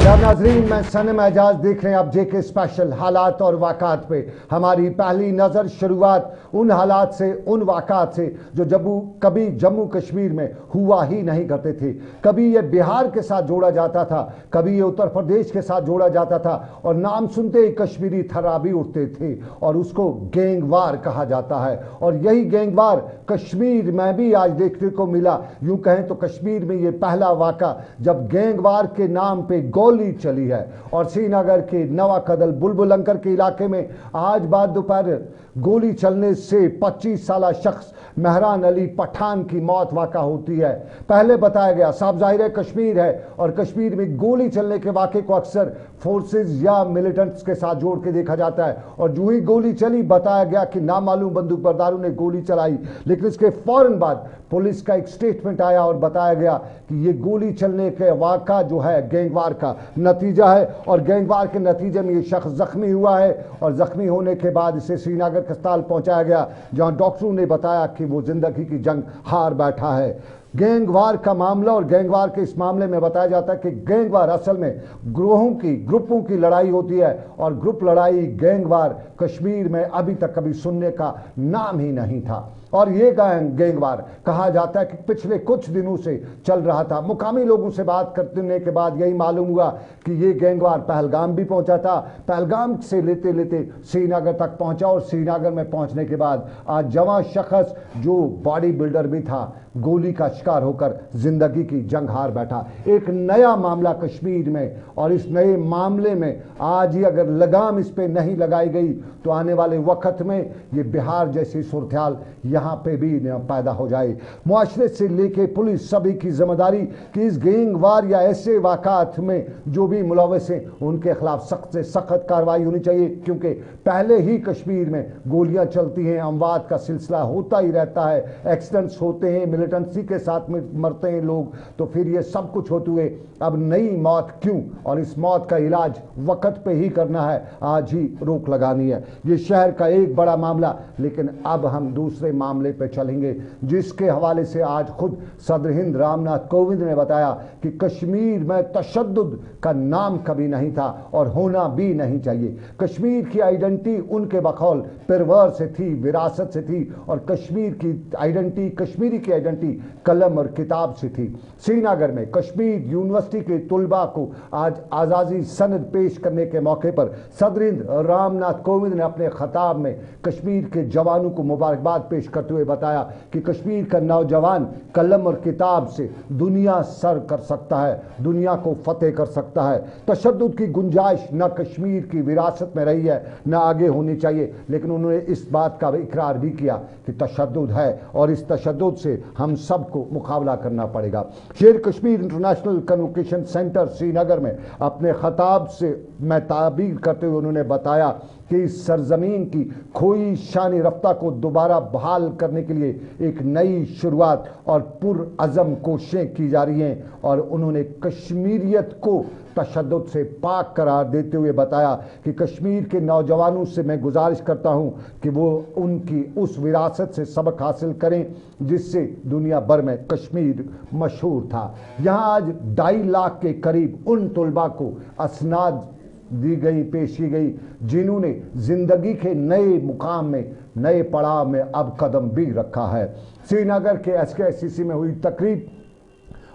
आदाब नाजरीन, मैं सनम एजाज देख रहे हैं अब जेके स्पेशल हालात और वाक़ात पे। हमारी पहली नज़र शुरुआत उन हालात से, उन वाक़ात से जो कभी जम्मू कश्मीर में हुआ ही नहीं करते थे। कभी ये बिहार के साथ जोड़ा जाता था, कभी ये उत्तर प्रदेश के साथ जोड़ा जाता था और नाम सुनते ही कश्मीरी थर्राबी उठते थे और उसको गैंगवार कहा जाता है। और यही गैंगवार कश्मीर में भी आज देखने को मिला। यूं कहें तो कश्मीर में ये पहला वाक़ा जब गैंगवार के नाम पे गोली चली है। और श्रीनगर के नवा कदल बुलबुलंकर के इलाके में आज बाद दोपहर गोली चलने से 25 साला शख्स मेहरान अली पठान की मौत वाक़ा होती है। पहले बताया गया, साफ जाहिर है कश्मीर है और कश्मीर में गोली चलने के वाक़े को अक्सर फोर्सेस या मिलिटेंट्स के साथ जोड़ के देखा जाता है। और जो ही गोली चली बताया गया कि नामालूम बंदूकबरदारों ने गोली चलाई, लेकिन इसके फौरन बाद पुलिस का एक स्टेटमेंट आया और बताया गया कि ये गोली चलने के वाक़ा जो है गैंगवार का नतीजा है और गैंगवार के नतीजे में ये शख्स जख्मी हुआ है और जख्मी होने के बाद इसे श्रीनगर अस्पताल पहुंचाया गया, जहां डॉक्टरों ने बताया कि वो जिंदगी की जंग हार बैठा है। गैंगवार का मामला और गैंगवार के इस मामले में बताया जाता है कि गैंगवार असल में ग्रुपों की लड़ाई होती है और ग्रुप लड़ाई गैंगवार कश्मीर में अभी तक कभी सुनने का नाम ही नहीं था। और ये गैंगवार कहा जाता है कि पिछले कुछ दिनों से चल रहा था। मुकामी लोगों से बात करने के बाद यही मालूम हुआ कि ये गैंगवार पहलगाम भी पहुंचा था, पहलगाम से लेते लेते श्रीनगर तक पहुंचा और श्रीनगर में पहुंचने के बाद आज जवां शख्स जो बॉडी बिल्डर भी था गोली का शिकार होकर जिंदगी की जंग हार बैठा। एक नया मामला कश्मीर में और इस नए मामले में आज ही अगर लगाम इस पे नहीं लगाई गई तो आने वाले वक्त में ये बिहार जैसी सूरत-ए-हाल यहाँ पे भी पैदा हो जाए। मुआशरे से लेके पुलिस सभी की जिम्मेदारी कि इस गैंगवार या ऐसे वाक़ात में जो भी मुलव्वस हैं उनके खिलाफ सख्त से सख्त कार्रवाई होनी चाहिए, क्योंकि पहले ही कश्मीर में गोलियां चलती हैं, अमवात का सिलसिला होता ही रहता है, एक्सीडेंट्स होते हैं, मिलिटेंसी के साथ में मरते हैं लोग, तो फिर ये सब कुछ होते हुए अब नई मौत क्यों? और इस मौत का इलाज वक्त पे ही करना है, आज ही रोक लगानी है। ये शहर का एक बड़ा मामला, लेकिन अब हम दूसरे मामले पे चलेंगे जिसके हवाले से आज खुद सदर हिंद रामनाथ कोविंद ने बताया कि कश्मीर में तशद्दुद का नाम कभी नहीं था और होना भी नहीं चाहिए। कश्मीर की आइडेंटिटी उनके बकौल पिरवर से थी, विरासत से थी और कश्मीर की आइडेंटिटी, कश्मीरी की आइडेंटिटी कलम और किताब से थी। श्रीनगर में कश्मीर यूनिवर्सिटी के तुलबा को आज आज़ादी सनद पेश करने के मौके पर सदर हिंद रामनाथ कोविंद ने अपने खिताब में कश्मीर के जवानों को मुबारकबाद पेश करते हुए बताया कि कश्मीर का नौजवान कलम और किताब से दुनिया सर कर सकता है, दुनिया को फतेह कर सकता है। तशद्दुद की गुंजाइश न कश्मीर की विरासत में रही है न आगे होनी चाहिए, लेकिन उन्होंने इस बात का इकरार भी किया कि तशद्दुद है और इस तशद्दुद से हम सबको मुकाबला करना पड़ेगा। शेर Kashmir international convocation centre Srinagar में अपने खिताब से मैं ताबीर करते हुए उन्होंने बताया कि इस सरजमीन की खोई शान रफ्ता को दोबारा बहाल करने के लिए एक नई शुरुआत और पुरअज़म कोशिशें की जा रही हैं और उन्होंने कश्मीरियत को तशद्दुद से पाक करार देते हुए बताया कि कश्मीर के नौजवानों से मैं गुजारिश करता हूं कि वो उनकी उस विरासत से सबक हासिल करें जिससे दुनिया भर में कश्मीर मशहूर था। यहाँ आज 2.5 लाख के करीब उन तुलबा को असनाद दी गई, पेश की गई जिन्होंने जिंदगी के नए मुकाम में, नए पड़ाव में अब कदम भी रखा है। श्रीनगर के SKSCC में हुई तकरीब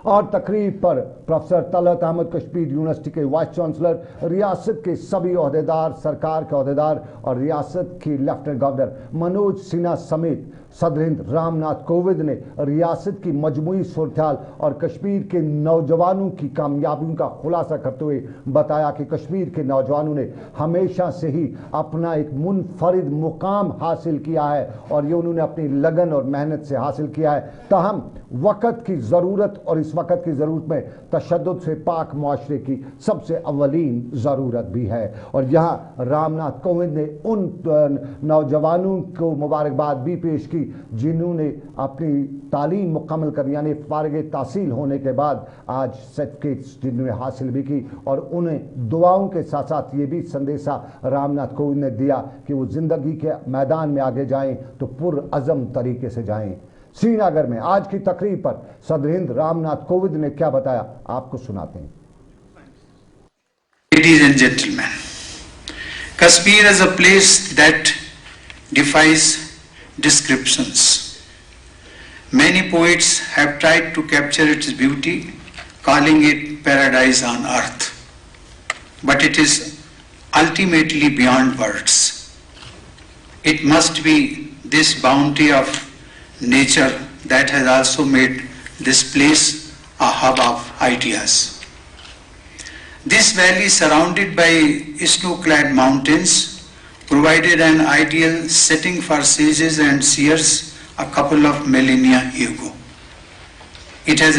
और तकरीब पर प्रोफेसर तलत अहमद कश्मीर यूनिवर्सिटी के वाइस चांसलर, रियासत के सभी ओहदेदार, सरकार के ओहदेदार और रियासत की लेफ्टिनेंट गवर्नर मनोज सिन्हा समेत सदर हिंद रामनाथ कोविंद ने रियासत की मजमूई सूरत-ए-हाल और कश्मीर के नौजवानों की कामयाबियों का खुलासा करते हुए बताया कि कश्मीर के नौजवानों ने हमेशा से ही अपना एक मुनफरिद मुकाम हासिल किया है और ये उन्होंने अपनी लगन और मेहनत से हासिल किया है। ताहम वक़्त की ज़रूरत और इस वक़्त की ज़रूरत में तशद्दुद से पाक मुआशरे की सबसे अव्वलीन ज़रूरत भी है। और यहाँ रामनाथ कोविंद ने उन नौजवानों को मुबारकबाद भी पेश की जिन्होंने अपनी तालीम मुकम्मल कर यानी फारिग तहसील होने के बाद आज सर्टिफिकेट्स जिन्होंने हासिल भी की और उन्हें दुआओं के साथ साथ ये भी संदेशा रामनाथ कोविंद ने दिया कि वो ज़िंदगी के मैदान में आगे जाएं तो पुरअज़म तरीके से जाएं। श्रीनगर में आज की तकरीब पर सदर हिंद रामनाथ कोविंद ने क्या बताया, आपको सुनाते हैं। Ladies and gentlemen, Kashmir is a place that defies descriptions. Many poets have tried to capture its beauty, calling it paradise on earth. But it is ultimately beyond words. It must be this bounty of nature that has also made this place a hub of ideas. This valley, surrounded by snow-clad mountains, provided an ideal setting for sages and seers a couple of millennia ago. It is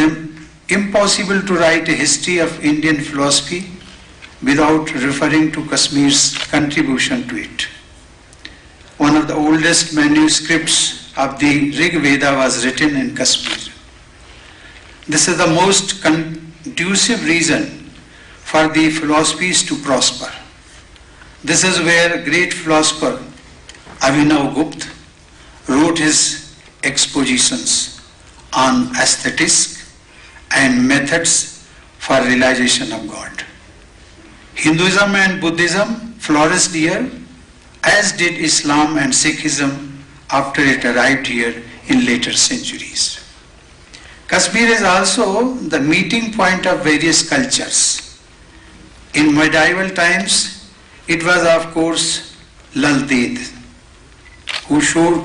impossible to write a history of Indian philosophy without referring to Kashmir's contribution to it. One of the oldest manuscripts of the Rig Veda was written in Kashmir. This is the most conducive region for the philosophies to prosper. This is where great philosopher Abhinav Gupta wrote his expositions on aesthetics and methods for realization of God. Hinduism and Buddhism flourished here, as did Islam and Sikhism after it arrived here in later centuries. Kashmir is also the meeting point of various cultures. In medieval times, it was of course Lal Ded who showed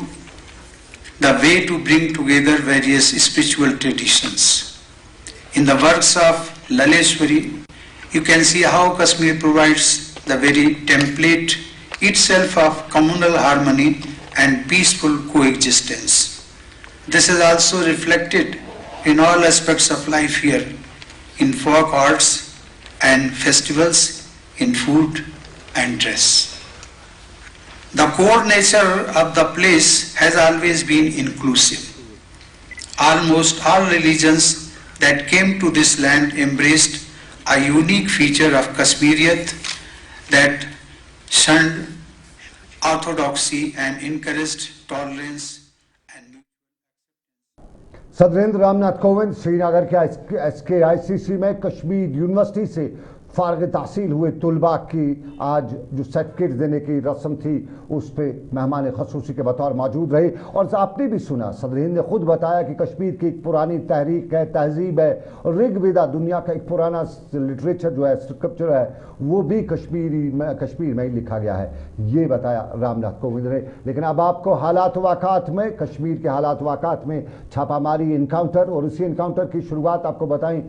the way to bring together various spiritual traditions. In the works of Laleshwari, you can see how Kashmir provides the very template itself of communal harmony and peaceful coexistence. This is also reflected in all aspects of life here, in folk arts and festivals, in food and dress. The core nature of the place has always been inclusive. Almost all religions that came to this land embraced a unique feature of Kashmiriyat that shunned orthodoxy and encouraged tolerance. सदरेंद्र Ramnath Kovind Srinagar के SKICC में Kashmir university से फारग तहसील हुए तुलबा की आज जो certificate देने की रस्म थी उस पर मेहमान खसूसी के बतौर मौजूद रहे। और आपने भी सुना, सदरेंद्र ने खुद बताया कि कश्मीर की एक पुरानी तहरीक है, तहजीब है, और ऋग वेदा दुनिया का एक पुराना लिटरेचर जो है, स्क्रिप्चर है, वो भी कश्मीर में ही लिखा गया है। ये बताया रामनाथ कोविंद ने। लेकिन अब आपको हालात वाक़ात में, कश्मीर के हालात वाक़ात में छापामारी, इनकाउंटर, और इसी इनकाउंटर की शुरुआत आपको बताएं,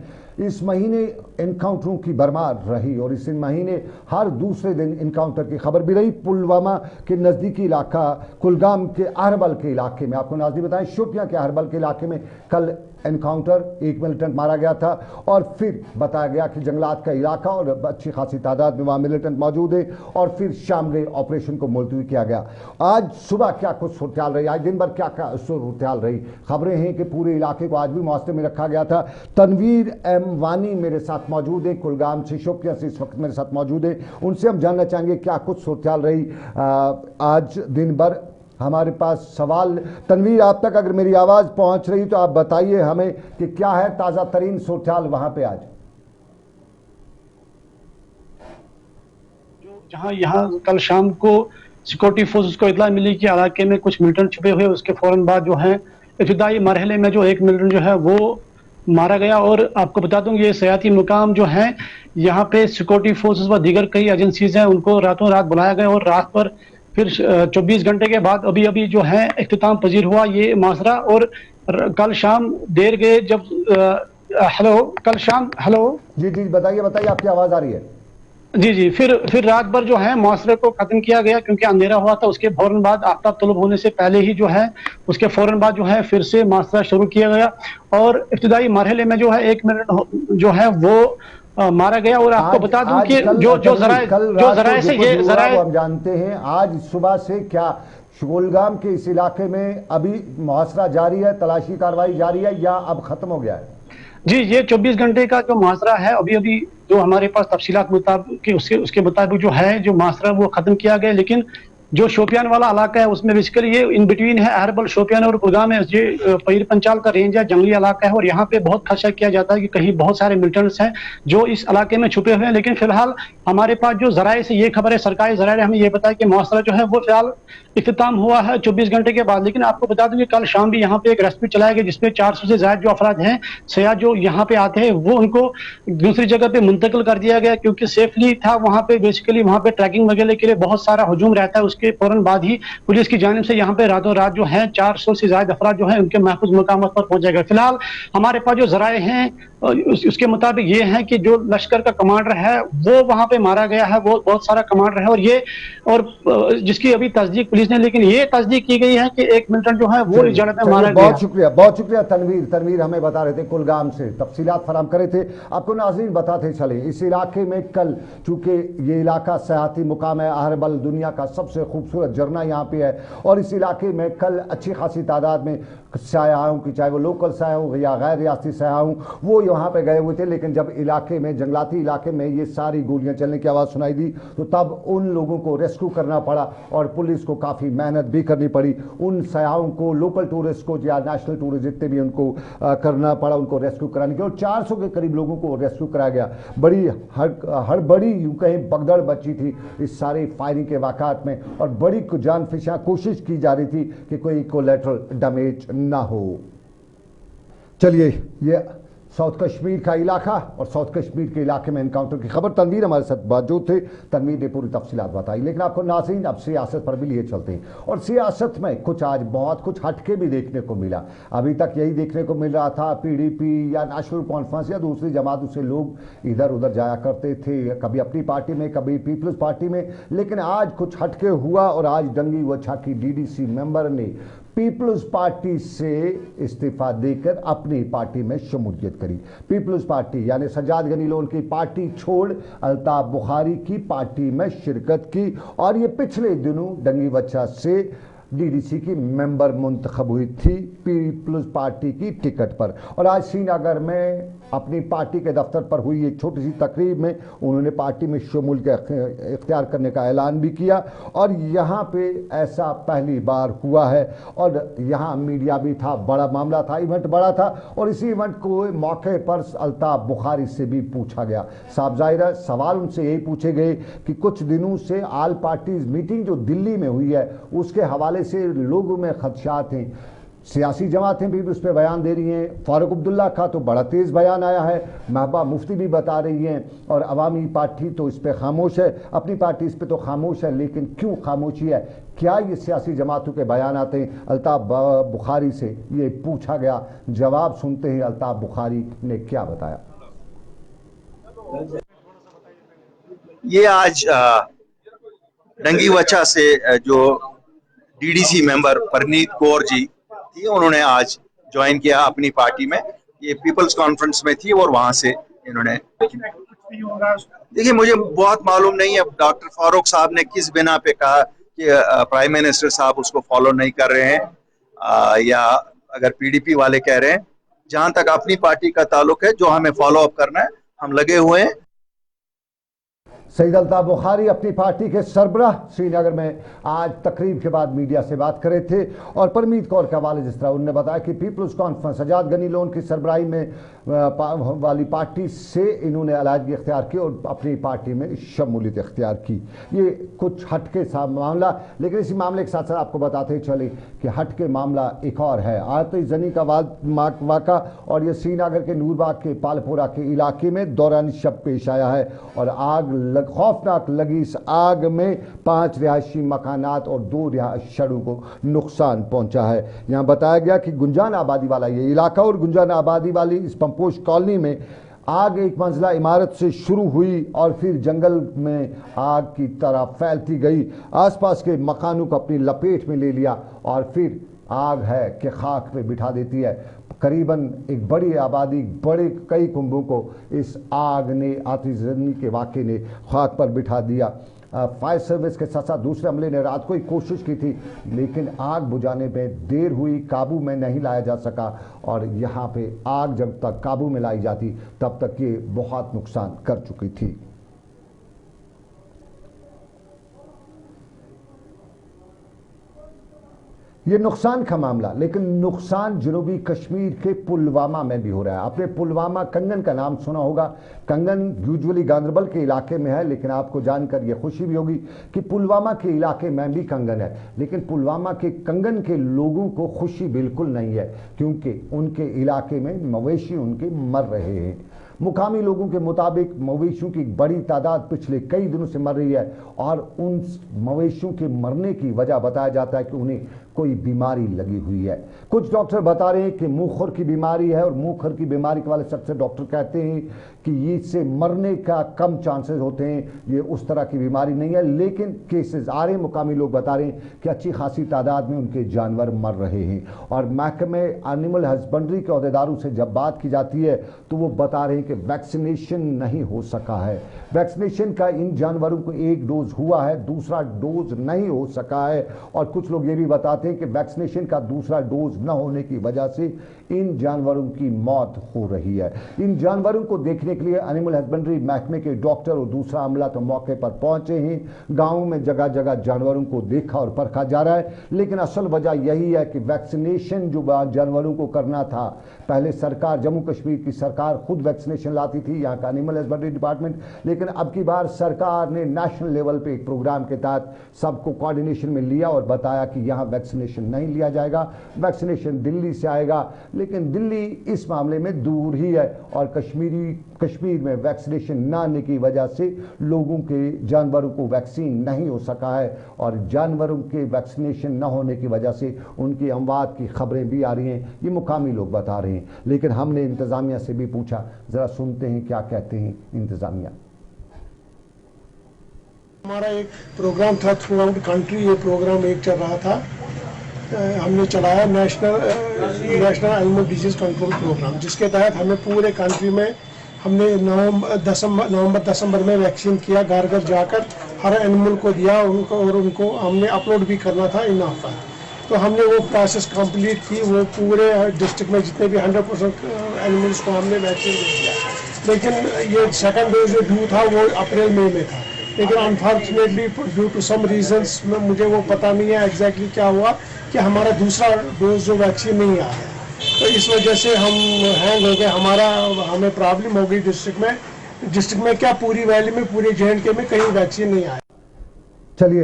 इस महीने इनकाउंटरों की भरमार रही और इस महीने हर दूसरे दिन इनकाउंटर की खबर भी रही। पुलवामा के नज़दीकी इलाका कुलगाम के अहरबल के इलाके में, आपको नाज़रीन बताएं, शोपियां के अहरबल के इलाके में कल एनकाउंटर, एक मिलिटेंट मारा गया था और फिर बताया गया कि जंगलात का इलाका और अच्छी खासी तादाद में वहाँ मिलिटेंट मौजूद है और फिर शाम गए ऑपरेशन को मुलतवी किया गया। आज सुबह क्या कुछ सूरत रही, आज दिन भर क्या क्या सूरत रही, खबरें हैं कि पूरे इलाके को आज भी मुआसरे में रखा गया था। तनवीर एम वानी मेरे साथ मौजूद है, कुलगाम से, शोपियां से इस वक्त मेरे साथ मौजूद है। उनसे हम जानना चाहेंगे क्या कुछ सूरत रही आज दिन भर। हमारे पास सवाल, तनवीर आप तक अगर मेरी आवाज़ पहुंच रही तो आप बताइए हमें कि क्या है ताज़ा तरीन सूरत वहां पे आज। जहां यहाँ कल शाम को सिक्योरिटी फोर्सेस को इतला मिली कि इलाके में कुछ मिलिटेंट छुपे हुए, उसके फौरन बाद जो है इब्तिदाई मरहले में जो एक मिलिटेंट जो है वो मारा गया। और आपको बता दूं ये सयाती मुकाम जो है यहाँ पे सिक्योरिटी फोर्सेस व दीगर कई एजेंसीज हैं, उनको रातों रात बुलाया गया और रात पर फिर 24 घंटे के बाद अभी जो है इख्तिताम पजीर हुआ ये मासरा। और कल शाम देर गए जब हेलो जी बताइए आपकी आवाज़ आ रही है। जी फिर रात भर जो है मुआसरे को खत्म किया गया क्योंकि अंधेरा हुआ था। उसके फौरन बाद आफ्ताब तलब होने से पहले ही जो है उसके फौरन बाद जो है फिर से मुआसरा शुरू किया गया और इब्तिदाई मरहले में जो है 1 मिनट जो है वो मारा गया। और आपको बता दूं कि जो जराए से ये जराए हम जानते हैं, आज सुबह से क्या कुलगाम के इस इलाके में अभी मुआसरा जारी है, तलाशी कार्रवाई जारी है या अब खत्म हो गया है? जी ये 24 घंटे का जो मुआसरा है अभी जो हमारे पास तफसीलात मुताबिक उसके मुताबिक जो है जो मुआसरा वो खत्म किया गया। लेकिन जो शोपियान वाला इलाका है उसमें बेसिकली ये इन बिटवीन है, अहरबल शोपियान और कुलगाम है, ये पीर पंचाल का रेंज है, जंगली इलाका है और यहाँ पे बहुत खदशा किया जाता है कि कहीं बहुत सारे मिलिटेंट्स हैं जो इस इलाके में छुपे हुए हैं। लेकिन फिलहाल हमारे पास जो जराये से ये खबर है, सरकारी जराये ने हमें ये बताया कि मुआसरा जो है वो फिलहाल इख्तिताम हुआ है 24 घंटे के बाद। लेकिन आपको बता दूं कि कल शाम भी यहाँ पे एक रेस्क्यू चलाया गया जिसमें 400 से ज्यादा जो अफराद हैं सयाह जो यहाँ पे आते हैं वो उनको दूसरी जगह पे मुंतकिल कर दिया गया, क्योंकि सेफली था वहाँ पे। बेसिकली वहाँ पे ट्रैकिंग वगैरह के लिए बहुत सारा हुजूम रहता है, उसके फौरन बाद ही पुलिस की जानिब से यहाँ पे रातों रात जो है 400 से ज्यादा अफराद जो है उनके महफूज मकाम पर पहुंच जाएगा। फिलहाल हमारे पास जो जराये हैं उसके मुताबिक ये है कि जो लश्कर का कमांडर है वो वहां पे मारा गया है, वो बहुत सारा कमांडर है और जिसकी अभी तस्दीक पुलिस ने, लेकिन ये तस्दीक की गई है कि एक मिलिटेंट जो है वो इस जगह पे मारा गया। बहुत शुक्रिया तनवीर हमें बता रहे थे कुलगाम से तफसीलात फराम करे थे। आपको नाज़रीन बताते चले इस इलाके में कल, चूंकि ये इलाका सयाहती मुकाम है, अहरबल दुनिया का सबसे खूबसूरत झरना यहाँ पे है और इस इलाके में कल अच्छी खासी तादाद में सयाहों की, चाहे वो लोकल सयाह हो या गैर रियासती सयाह हो, वो यहाँ पे गए हुए थे। लेकिन जब इलाके में, जंगलाती इलाके में ये सारी गोलियां चलने की आवाज़ सुनाई दी तो तब उन लोगों को रेस्क्यू करना पड़ा और पुलिस को काफ़ी मेहनत भी करनी पड़ी। उन सयाहों को, लोकल टूरिस्ट को या नेशनल टूरिस्ट जितने भी उनको करना पड़ा, उनको रेस्क्यू कराने के, और 400 के करीब लोगों को रेस्क्यू कराया गया। बड़ी हड़बड़ी यूँ कहीं भगदड़ बची थी इस सारी फायरिंग के वाक़ात में और बड़ी जानफिशा कोशिश की जा रही थी कि कोई कोलैटरल डैमेज ना हो। चलिए, ये साउथ कश्मीर का इलाका और साउथ कश्मीर के इलाके में एनकाउंटर की खबर, तनवीर हमारे साथ मौजूद थे, तनवीर ने पूरी तफसीलात बताई। लेकिन आपको नाज़रीन अब सियासत पर भी लिए चलते हैं और सियासत में कुछ आज बहुत कुछ हटके भी देखने को मिला। अभी तक यही देखने को मिल रहा था, पीडीपी या नेशनल कॉन्फ्रेंस या दूसरी जमातों से लोग इधर उधर जाया करते थे, कभी अपनी पार्टी में कभी पीपल्स पार्टी में। लेकिन आज कुछ हटके हुआ और आज डंगी वछा की डीडीसी मेंबर ने पीपल्स पार्टी से इस्तीफा देकर अपनी पार्टी में शमूलियत करी। पीपल्स पार्टी यानी सज्जाद गनी लोन की पार्टी छोड़ अल्ताफ बुखारी की पार्टी में शिरकत की और ये पिछले दिनों डंगी वच्छा से डीडीसी की मेंबर मुंतखब हुई थी पीपल्स पार्टी की टिकट पर। और आज श्रीनगर में अपनी पार्टी के दफ्तर पर हुई एक छोटी सी तकरीब में उन्होंने पार्टी में शमूलियत इख्तियार करने का ऐलान भी किया और यहाँ पे ऐसा पहली बार हुआ है और यहाँ मीडिया भी था, बड़ा मामला था, इवेंट बड़ा था और इसी इवेंट को मौके पर अल्ताफ बुखारी से भी पूछा गया। साफ ज़ाहिर सवाल उनसे यही पूछे गए कि कुछ दिनों से आल पार्टीज मीटिंग जो दिल्ली में हुई है उसके हवाले से लोगों में खदशात हैं, सियासी जमातें भी उस पर बयान दे रही हैं। फारूक अब्दुल्ला का तो बड़ा तेज़ बयान आया है, महबूबा मुफ्ती भी बता रही हैं और अवामी पार्टी तो इस पर खामोश है, अपनी पार्टी इस पर तो खामोश है। लेकिन क्यों खामोशी है, क्या ये सियासी जमातों के बयान आते हैं? अल्ताफ बुखारी से ये पूछा गया, जवाब सुनते हैं अल्ताफ बुखारी ने क्या बताया। ये आज डंगी वच्छा से जो डीडीसी मेंबर परनीत कौर जी थी, उन्होंने आज ज्वाइन किया अपनी पार्टी में। ये पीपल्स कॉन्फ्रेंस में थी और वहां से इन्होंने, देखिए मुझे बहुत मालूम नहीं है डॉक्टर फारूक साहब ने किस बिना पे कहा कि प्राइम मिनिस्टर साहब उसको फॉलो नहीं कर रहे हैं या अगर पीडीपी वाले कह रहे हैं। जहां तक अपनी पार्टी का ताल्लुक है, जो हमें फॉलो अप करना है हम लगे हुए हैं। सईद अल्ताफ बुखारी अपनी पार्टी के सरबराह श्रीनगर में आज तकरीब के बाद मीडिया से बात कर रहे थे और परमीत कौर के हवाले जिस तरह उन्होंने बताया कि पीपल्स कॉन्फ्रेंस सज्जाद गनी लोन की सरबराही में वाली पार्टी से इन्होंने अलहदगी इख्तियार की और अपनी पार्टी में शमूलियत इख्तियार की। ये कुछ हटके सा मामला, लेकिन इसी मामले के साथ साथ आपको बताते चले कि हटके मामला एक और है। आतिश जनी का वाक़ा और ये श्रीनगर के नूरबाग के पालपोरा के इलाके में दौरान शब पेश आया है और आग खौफनाक लगी। इस आग में 5 रिहायशी मकानात और 2 रिहायशरों को नुकसान पहुंचा है। यहाँ बताया गया कि गुंजान आबादी वाला ये इलाका और गुंजान आबादी वाली इस पंपोश कॉलोनी में आग एक मंजिला इमारत से शुरू हुई और फिर जंगल में आग की तरह फैलती गई, आसपास के मकानों को अपनी लपेट में ले लिया और फिर आग है कि खाक पे बिठा देती है। करीबन एक बड़ी आबादी, बड़े कई कुंभों को इस आग ने, आतिशजनी के वाक़े ने खाक पर बिठा दिया। फायर सर्विस के साथ साथ दूसरे अमले ने रात को ही कोशिश की थी लेकिन आग बुझाने में देर हुई, काबू में नहीं लाया जा सका और यहाँ पे आग जब तक काबू में लाई जाती तब तक ये बहुत नुकसान कर चुकी थी। ये नुकसान का मामला, लेकिन नुकसान जनूबी कश्मीर के पुलवामा में भी हो रहा है। आपने पुलवामा कंगन का नाम सुना होगा। कंगन यूजुअली गांदरबल के इलाके में है, लेकिन आपको जानकर ये खुशी भी होगी कि पुलवामा के इलाके में भी कंगन है। लेकिन पुलवामा के कंगन के लोगों को खुशी बिल्कुल नहीं है, क्योंकि उनके इलाके में मवेशी उनके मर रहे हैं। मुकामी लोगों के मुताबिक मवेशियों की बड़ी तादाद पिछले कई दिनों से मर रही है, और उन मवेशियों के मरने की वजह बताया जाता है कि उन्हें कोई बीमारी लगी हुई है। कुछ डॉक्टर बता रहे हैं कि मुंहखोर की बीमारी है, और मुंहखोर की बीमारी के वाले सबसे डॉक्टर कहते हैं कि इससे मरने का कम चांसेस होते हैं, ये उस तरह की बीमारी नहीं है। लेकिन केसेस आ रहे हैं, मुकामी लोग बता रहे हैं कि अच्छी खासी तादाद में उनके जानवर मर रहे हैं। और महकमे एनिमल हस्बेंड्री के अहदेदारों से जब बात की जाती है तो वो बता रहे हैं कि वैक्सीनेशन नहीं हो सका है। वैक्सीनेशन का इन जानवरों को एक डोज हुआ है, दूसरा डोज नहीं हो सका है। और कुछ लोग ये भी बताते हैं कि वैक्सीनेशन का दूसरा डोज न होने की वजह से इन जानवरों की मौत हो रही है। इन जानवरों को देखने के लिए एनिमल हस्बेंड्री महकमे के डॉक्टर और दूसरा अमला तो मौके पर पहुंचे हैं। गांवों में जगह जगह जानवरों को देखा और परखा जा रहा है, लेकिन असल वजह यही है कि वैक्सीनेशन जो जानवरों को करना था, पहले सरकार, जम्मू कश्मीर की सरकार खुद वैक्सीनेशन लाती थी, यहाँ का एनिमल हस्बेंड्री डिपार्टमेंट, लेकिन अब की बार सरकार ने नेशनल लेवल पे एक प्रोग्राम के तहत सबको कोऑर्डिनेशन में लिया और बताया कि यहाँ वैक्सीनेशन नहीं लिया जाएगा, वैक्सीनेशन दिल्ली से आएगा। लेकिन दिल्ली इस मामले में दूर ही है, और कश्मीर में वैक्सीनेशन न आने की वजह से लोगों के, जानवरों को वैक्सीन नहीं हो सका है, और जानवरों के वैक्सीनेशन न होने की वजह से उनकी अमवात की खबरें भी आ रही हैं, ये मुकामी लोग बता रहे हैं। लेकिन हमने इंतजामिया से भी पूछा, जरा सुनते हैं क्या कहते हैं इंतजामिया। हमारा एक प्रोग्राम था थ्रू आउट कंट्री, ये प्रोग्राम एक चल रहा था, हमने चलाया national animal disease control programme, जिसके तहत हमें पूरे कंट्री में हमने नवंबर दिसंबर में वैक्सीन किया, घर घर जाकर हर एनिमल को दिया उनको, और उनको हमने अपलोड भी करना था इन ऑफर। तो हमने वो प्रोसेस कंप्लीट की, वो पूरे डिस्ट्रिक्ट में जितने भी 100% एनिमल्स को हमने वैक्सीन दिया। लेकिन ये सेकंड डोज जो ड्यू था वो अप्रैल मई में था, लेकिन unfortunately due to some reasons, मुझे वो पता नहीं है एग्जैक्टली क्या हुआ, कि हमारा दूसरा डोज जो वैक्सीन नहीं आया, तो इस वजह से हम हैंग हो गए, हमें प्रॉब्लम हो गई डिस्ट्रिक्ट में क्या पूरी वैली में, पूरे जे&के में कहीं वैक्सीन नहीं आया। चलिए,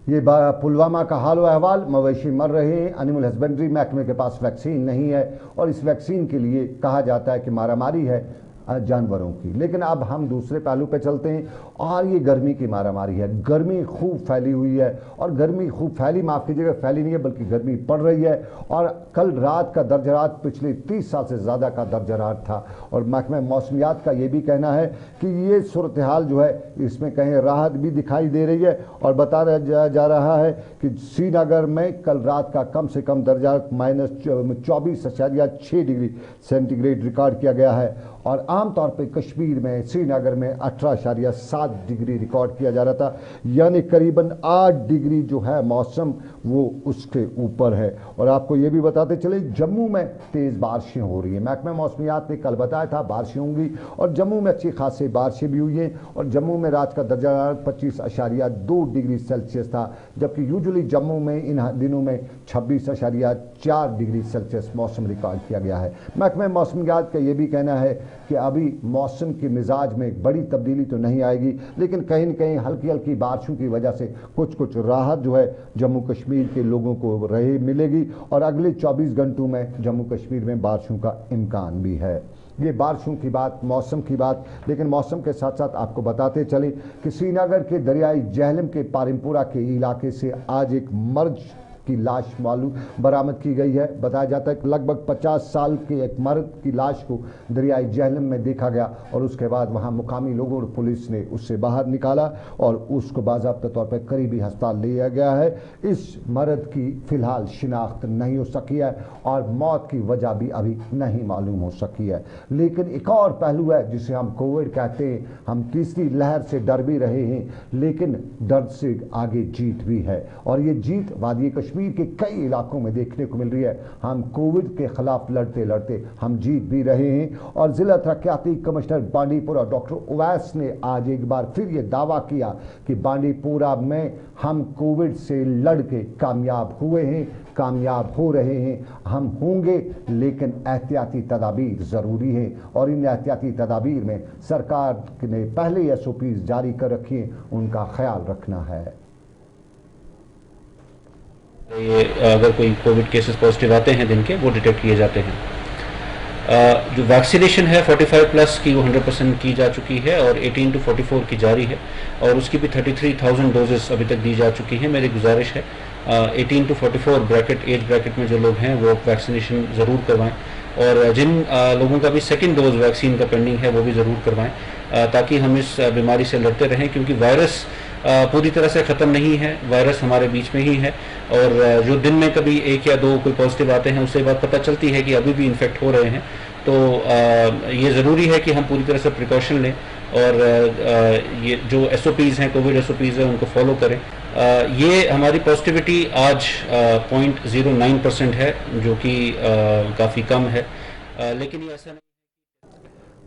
ये पुलवामा का हाल व अहवाल, मवेशी मर रहे हैं, एनिमल हस्बेंड्री महकमे के पास वैक्सीन नहीं है, और इस वैक्सीन के लिए कहा जाता है कि मारामारी है जानवरों की। लेकिन अब हम दूसरे पहलू पे चलते हैं, और ये गर्मी की मारामारी है। गर्मी खूब फैली हुई है, और गर्मी खूब फैली, माफ़ कीजिएगा, फैली नहीं है बल्कि गर्मी पड़ रही है। और कल रात का दर्जरात पिछले 30 साल से ज़्यादा का दर्जरात था, और महकमा मौसमियात का ये भी कहना है कि ये सूरत हाल जो है इसमें कहीं राहत भी दिखाई दे रही है। और बताया जा रहा है कि श्रीनगर में कल रात का कम से कम दर्जा -24.6 डिग्री सेंटीग्रेड रिकॉर्ड किया गया है, और आमतौर पे कश्मीर में, श्रीनगर में 18.7 डिग्री रिकॉर्ड किया जा रहा था, यानी करीबन 8 डिग्री जो है मौसम वो उसके ऊपर है। और आपको ये भी बताते चले, जम्मू में तेज़ बारिशें हो रही हैं। महकमा मौसमियात ने कल बताया था बारिशें होंगी, और जम्मू में अच्छी खासी बारिशें भी हुई हैं, और जम्मू में रात का दर्जा 25.2 डिग्री सेल्सियस था, जबकि यूजुअली जम्मू में इन दिनों में 26.4 डिग्री सेल्सियस मौसम रिकॉर्ड किया गया है। महकमा मौसमियात का ये भी कहना है कि अभी मौसम के मिजाज में बड़ी तब्दीली तो नहीं आएगी, लेकिन कहीं न कहीं हल्की हल्की बारिशों की वजह से कुछ राहत जो है जम्मू कश्मीर के लोगों को मिलेगी, और अगले 24 घंटों में जम्मू कश्मीर में बारिशों का इम्कान भी है। ये बारिशों की बात, मौसम की बात, लेकिन मौसम के साथ साथ आपको बताते चले कि श्रीनगर के दरियाई जहलम के पारिमपुरा के इलाके से आज एक मर्द की लाश बरामद की गई है। बताया जाता है कि लगभग 50 साल के एक मर्द की लाश को दरियाई जहलम में देखा गया, और उसके बाद वहां मुकामी लोगों और पुलिस ने उससे बाहर निकाला और उसको बाज़ाब्ता तौर पर करीबी अस्पताल लिया गया है। इस मर्द की फ़िलहाल शिनाख्त नहीं हो सकी है, और मौत की वजह भी अभी नहीं मालूम हो सकी है। लेकिन एक और पहलू है जिसे हम कोविड कहते हैं, हम तीसरी लहर से डर भी रहे हैं, लेकिन डर से आगे जीत भी है, और ये जीत वादी कश्मीर कश्मीर के कई इलाकों में देखने को मिल रही है। हम कोविड के खिलाफ लड़ते लड़ते हम जीत भी रहे हैं। और जिला तरक्याती कमिश्नर बांडीपुरा डॉक्टर उवैस ने आज एक बार फिर ये दावा किया कि बांडीपुरा में हम कोविड से लड़ के कामयाब हुए हैं, कामयाब हो रहे हैं, हम होंगे, लेकिन एहतियाती तदाबीर ज़रूरी है। और इन एहतियाती तदाबीर में सरकार ने पहले SOPs जारी कर रखी हैं, उनका ख्याल रखना है। ये अगर कोई कोविड केसेस पॉजिटिव आते हैं दिन के, वो डिटेक्ट किए जाते हैं। जो वैक्सीनेशन है 45 प्लस की वो 100% की जा चुकी है और 18 to 44 की जारी है और उसकी भी 33,000 डोजेस अभी तक दी जा चुकी हैं। मेरी गुजारिश है 18 to 44 ब्रैकेट एज ब्रैकेट में जो लोग हैं वो वैक्सीनेशन ज़रूर करवाएं और जिन लोगों का भी सेकेंड डोज वैक्सीन का पेंडिंग है वो भी ज़रूर करवाएं ताकि हम इस बीमारी से लड़ते रहें, क्योंकि वायरस पूरी तरह से ख़त्म नहीं है, वायरस हमारे बीच में ही है। और जो दिन में कभी 1 या 2 कोई पॉजिटिव आते हैं उससे बात पता चलती है कि अभी भी इन्फेक्ट हो रहे हैं। तो ये ज़रूरी है कि हम पूरी तरह से प्रिकॉशन लें और ये जो SOPs हैं, कोविड SOPs हैं, उनको फॉलो करें। ये हमारी पॉजिटिविटी आज 0.09% है, जो कि काफ़ी कम है, लेकिन ये ऐसा नहीं।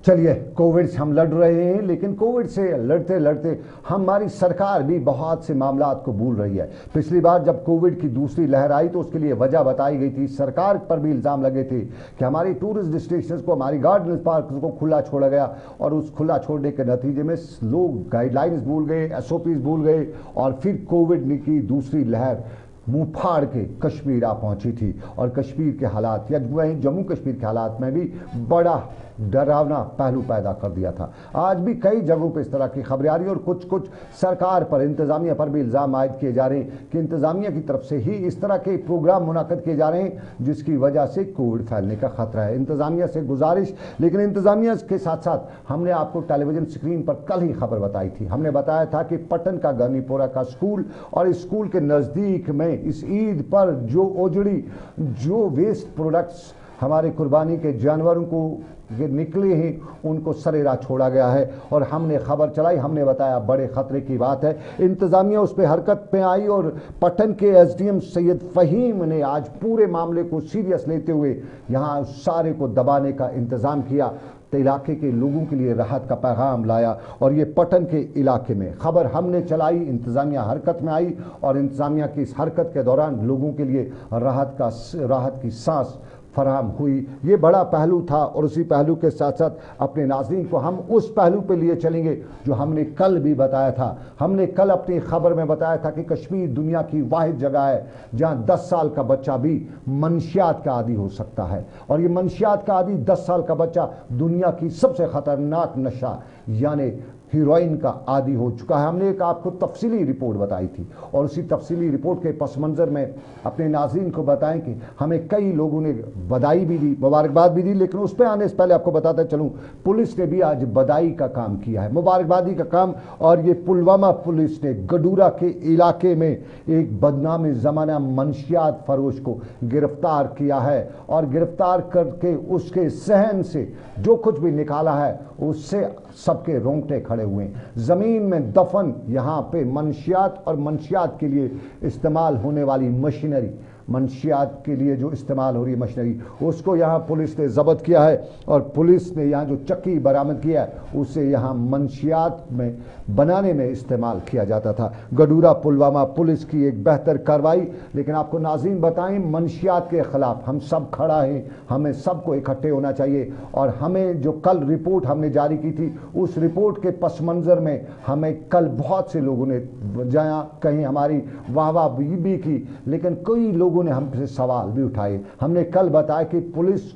चलिए, कोविड से हम लड़ रहे हैं, लेकिन कोविड से लड़ते लड़ते हमारी सरकार भी बहुत से मामलात को भूल रही है। पिछली बार जब कोविड की दूसरी लहर आई तो उसके लिए वजह बताई गई थी, सरकार पर भी इल्ज़ाम लगे थे कि हमारी टूरिस्ट डेस्टिनेशंस को, हमारी गार्डन पार्क को खुला छोड़ा गया और उस खुला छोड़ने के नतीजे में लोग गाइडलाइंस भूल गए, SOPs भूल गए और फिर कोविड की दूसरी लहर मुंह फाड़ के कश्मीर आ पहुंची थी। और कश्मीर के हालात या वहीं जम्मू कश्मीर के हालात में भी बड़ा डरावना पहलू पैदा कर दिया था। आज भी कई जगहों पर इस तरह की खबरें आ रही हैं और कुछ कुछ सरकार पर, इंतज़ामिया पर भी इल्ज़ाम आयद किए जा रहे हैं कि इंतज़ामिया की तरफ से ही इस तरह के प्रोग्राम मुनाकिद किए जा रहे हैं जिसकी वजह से कोविड फैलने का खतरा है। इंतज़ामिया से गुजारिश, लेकिन इंतज़ामिया के साथ साथ हमने आपको टेलीविज़न स्क्रीन पर कल ही खबर बताई थी, हमने बताया था कि पटन का गनीपुरा का स्कूल और इस स्कूल के नज़दीक में इस ईद पर जो उजड़ी, जो वेस्ट प्रोडक्ट्स हमारे कुर्बानी के जानवरों को निकले हैं उनको सरेरा छोड़ा गया है। और हमने खबर चलाई, हमने बताया बड़े ख़तरे की बात है। इंतज़ामिया उस पर हरकत पे आई और पटन के SDM सैयद फ़हीम ने आज पूरे मामले को सीरियस लेते हुए यहाँ सारे को दबाने का इंतज़ाम किया, तो इलाके के लोगों के लिए राहत का पैगाम लाया। और ये पटन के इलाके में खबर हमने चलाई, इंतज़ामिया हरकत में आई और इंतज़ामिया की इस हरकत के दौरान लोगों के लिए राहत की सांस फराहम हुई। ये बड़ा पहलू था और उसी पहलू के साथ साथ अपने नाज़रीन को हम उस पहलू पे लिए चलेंगे जो हमने कल भी बताया था। हमने कल अपनी खबर में बताया था कि कश्मीर दुनिया की वाहिद जगह है जहाँ 10 साल का बच्चा भी मंशियात का आदी हो सकता है और ये मंशियात का आदी 10 साल का बच्चा दुनिया की सबसे ख़तरनाक नशा यानी हीरोइन का आदी हो चुका है। हमने एक आपको तफसीली रिपोर्ट बताई थी और उसी तफसीली रिपोर्ट के पस मंज़र में अपने नाज़रीन को बताएं कि हमें कई लोगों ने बधाई भी दी, मुबारकबाद भी दी, लेकिन उस पर आने से पहले आपको बताते चलूँ पुलिस ने भी आज बधाई का काम किया है, मुबारकबादी का काम। और ये पुलवामा पुलिस ने गडूरा के इलाके में एक बदनाम ज़माना मंशियात फरोश को गिरफ्तार किया है और गिरफ्तार करके उसके सहन से जो कुछ भी निकाला है उससे सबके रोंगटे खड़े हुए। ज़मीन में दफन यहाँ पे मंशियात और मंशियात के लिए इस्तेमाल होने वाली मशीनरी, मंशियात के लिए जो इस्तेमाल हो रही है मशीनरी, उसको यहाँ पुलिस ने ज़ब्त किया है और पुलिस ने यहाँ जो चक्की बरामद किया है उसे यहाँ मंशियात में बनाने में इस्तेमाल किया जाता था। गडूरा पुलवामा पुलिस की एक बेहतर कार्रवाई। लेकिन आपको नाज़रीन बताएं, मंशियात के ख़िलाफ़ हम सब खड़ा हैं, हमें सबको इकट्ठे होना चाहिए। और हमें जो कल रिपोर्ट हमने जारी की थी उस रिपोर्ट के पस मंज़र में हमें कल बहुत से लोगों ने जहाँ कहीं हमारी वाह भी की, लेकिन कई लोगों ने हमसे सवाल भी उठाए। हमने कल बताया कि पुलिस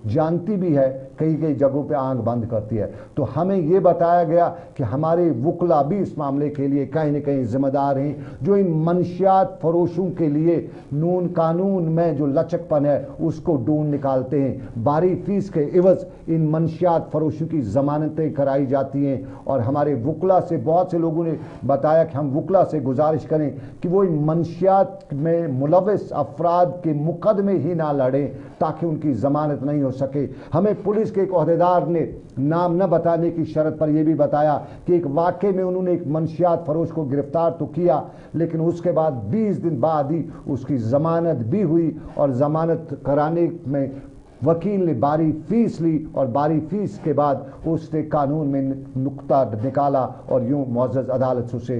जानती भी है, कई कई जगहों पे आंख बंद करती है, तो हमें ये बताया गया कि हमारे वकला भी इस मामले के लिए कहीं न कहीं जिम्मेदार हैं, जो इन मंशियात फरोशों के लिए नून कानून में जो लचकपन है उसको ढूंढ निकालते हैं। भारी फीस के इवज़ इन मंशियात फरोशों की ज़मानतें कराई जाती हैं और हमारे वकला से बहुत से लोगों ने बताया कि हम वकला से गुजारिश करें कि वो इन मंशियात में मुलविस अफराद के मुकदमे ही ना लड़ें ताकि उनकी ज़मानत नहीं हो हो सके। हमें पुलिस के एक ओहदेदार ने नाम न बताने की शर्त पर यह भी बताया कि एक वाकये में उन्होंने एक मंशियात फरोश को गिरफ्तार तो किया, लेकिन उसके बाद 20 दिन बाद ही उसकी जमानत भी हुई और जमानत कराने में वकील ने बारी फीस ली और बारी फीस के बाद उसने कानून में नुक्ता निकाला और यूं मुअज़्ज़ज़ अदालत से उसे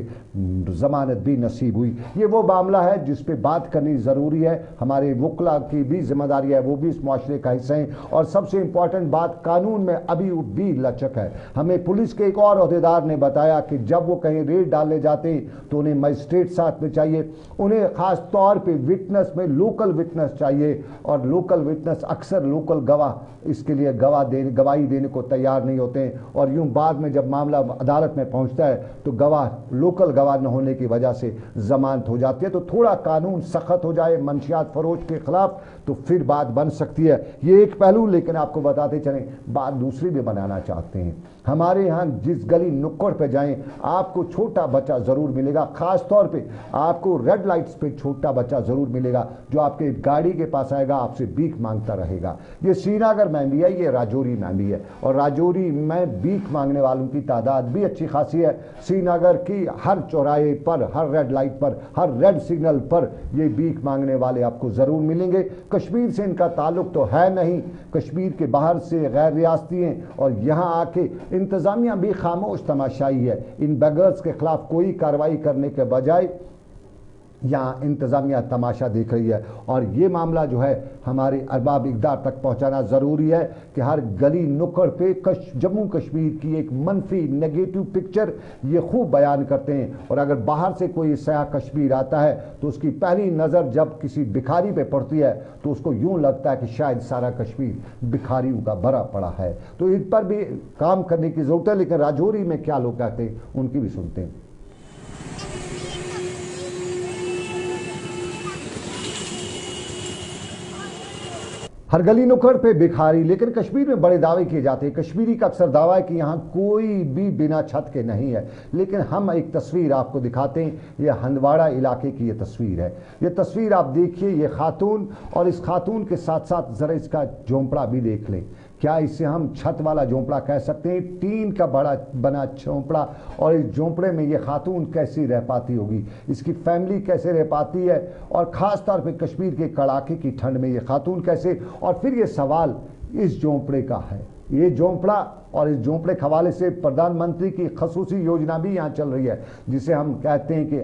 ज़मानत भी नसीब हुई। ये वो मामला है जिस पे बात करनी ज़रूरी है, हमारे वकला की भी जिम्मेदारी है, वो भी इस माशरे का हिस्सा हैं। और सबसे इम्पॉर्टेंट बात, कानून में अभी भी लचक है। हमें पुलिस के एक और अहदेदार ने बताया कि जब वो कहीं रेड डालने जाते तो उन्हें मजिस्ट्रेट साथ में चाहिए, उन्हें ख़ास तौर पर विटनेस में लोकल विटनेस चाहिए और लोकल विटनेस अक्सर लोकल गवाह इसके लिए गवाही देने को तैयार नहीं होते हैं और यूं बाद में जब मामला अदालत में पहुंचता है तो गवाह लोकल गवाह न होने की वजह से जमानत हो जाती है। तो थोड़ा कानून सख्त हो जाए मंशियात फरोश के खिलाफ तो फिर बात बन सकती है। ये एक पहलू, लेकिन आपको बताते चलें बात दूसरी भी बनाना चाहते हैं। हमारे यहाँ जिस गली नुक्कड़ पे जाएं आपको छोटा बच्चा ज़रूर मिलेगा, ख़ास तौर पे आपको रेड लाइट्स पे छोटा बच्चा ज़रूर मिलेगा जो आपके गाड़ी के पास आएगा, आपसे भीख मांगता रहेगा। ये श्रीनगर में भी है, ये राजौरी में भी है और राजौरी में भीख मांगने वालों की तादाद भी अच्छी खासी है। श्रीनगर की हर चौराहे पर, हर रेड लाइट पर, हर रेड सिग्नल पर ये भीख मांगने वाले आपको ज़रूर मिलेंगे। कश्मीर से इनका ताल्लुक तो है नहीं, कश्मीर के बाहर से गैर रियासती हैं और यहाँ आके इंतज़ामिया भी खामोश तमाशाई है। इन बेगर्स के खिलाफ कोई कार्रवाई करने के बजाय यहाँ इंतज़ामिया तमाशा देख रही है और ये मामला जो है हमारे अरबाब इक़दार तक पहुँचाना ज़रूरी है कि हर गली नुक्कड़ पे जम्मू कश्मीर की एक मनफी नेगेटिव पिक्चर ये खूब बयान करते हैं। और अगर बाहर से कोई सयाह कश्मीर आता है तो उसकी पहली नज़र जब किसी भिखारी पे पड़ती है तो उसको यूँ लगता है कि शायद सारा कश्मीर भिखारियों का भरा पड़ा है। तो इन पर भी काम करने की ज़रूरत है। लेकिन राजौरी में क्या लोग कहते हैं उनकी भी सुनते हैं। हर गली नुक्कड़ पे भिखारी, लेकिन कश्मीर में बड़े दावे किए जाते हैं। कश्मीरी का अक्सर दावा है कि यहाँ कोई भी बिना छत के नहीं है, लेकिन हम एक तस्वीर आपको दिखाते हैं। ये हंदवाड़ा इलाके की ये तस्वीर है। ये तस्वीर आप देखिए, ये खातून और इस खातून के साथ साथ ज़रा इसका झोंपड़ा भी देख लें। क्या इसे हम छत वाला झोंपड़ा कह सकते हैं? टीन का बड़ा बना झोंपड़ा और इस झोंपड़े में ये खातून कैसी रह पाती होगी, इसकी फैमिली कैसे रह पाती है और ख़ास तौर पे कश्मीर के कड़ाके की ठंड में ये खातून कैसे। और फिर ये सवाल इस झोंपड़े का है, ये झोंपड़ा और इस झोंपड़े के हवाले से प्रधानमंत्री की खसूसी योजना भी यहाँ चल रही है जिसे हम कहते हैं कि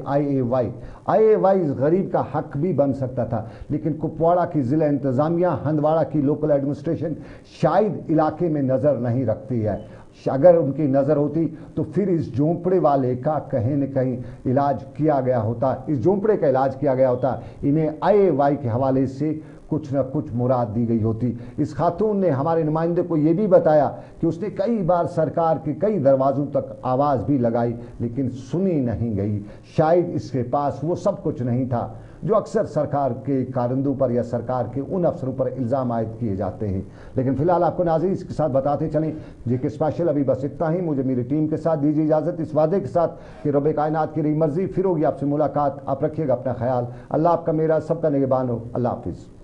IAY इस गरीब का हक भी बन सकता था। लेकिन कुपवाड़ा की ज़िला इंतज़ामिया, हंदवाड़ा की लोकल एडमिनिस्ट्रेशन शायद इलाके में नज़र नहीं रखती है। अगर उनकी नज़र होती तो फिर इस झोंपड़े वाले का कहीं न कहीं इलाज किया गया होता, इस झोंपड़े का इलाज किया गया होता, इन्हें IAY के हवाले से कुछ न कुछ मुराद दी गई होती। इस खातून ने हमारे नुमाइंदे को ये भी बताया कि उसने कई बार सरकार के कई दरवाज़ों तक आवाज़ भी लगाई लेकिन सुनी नहीं गई। शायद इसके पास वो सब कुछ नहीं था जो अक्सर सरकार के कारिंदों पर या सरकार के उन अफसरों पर इल्ज़ाम आयद किए जाते हैं। लेकिन फ़िलहाल आपको नाज़रीन इसके साथ बताते चलें JK स्पेशल अभी बस इतना ही। मुझे मेरी टीम के साथ दीजिए इजाज़त इस वादे के साथ कि रब कायनात की रही मर्ज़ी फिर होगी आपसे मुलाकात। आप रखिएगा अपना ख्याल। अल्लाह आपका मेरा सबका निगहबान हो। अल्लाह हाफिज़।